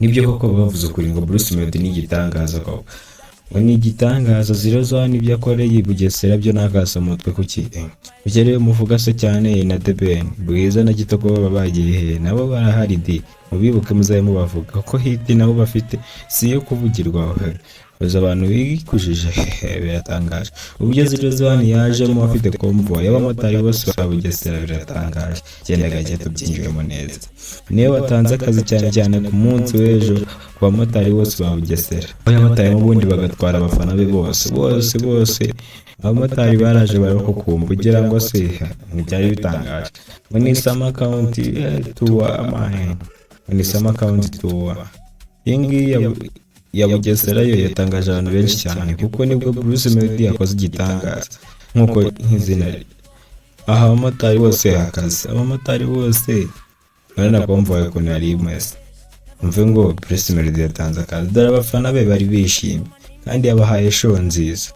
nibyo koko bavuze ukuri ngo Bruce Melody ni igitangaza koko, ngo ni igitangaza. Zero Zone ibyo akoreye i Bugesera byo nakasa umutwe kuki ugereye umuvuga se cyane na The Ben Bwiza na Kitoko baba bagiye he? Nabo barahari di, mubibuke muzaye mubavuga ko hit nabo bafite si yo kuvugirwa. Baza abantu bikujije biratangaje. Uburyo Zero Zone yajemo afite convoy y'abamotari bose ba Bugesera biratangaje. Genda gake tubyinjiremo neza. Niwe watanze akazi cyane ku munsi w'ejo ku bamotari bose ba Bugesera. Abamotari mu bundi bagatwara abafana be bose. Abamotari baraje barakukumva ugira ngo se ntibyari bitangaje. Ngo ni Sama County tour amahene. Ni Sama County tour. Ingi ya Bugesera yo yatangaje abantu benshi cyane kuko nibwo Bruce Melody yakoze igitangaza nkuko nk'izina aha abamotari bose hakaze, abamotari bose barana convoy ko nari imeze. Umve ngo Bruce Melody yatanze akazi, dore abafana be bari bishimye kandi yabahaye show nziza.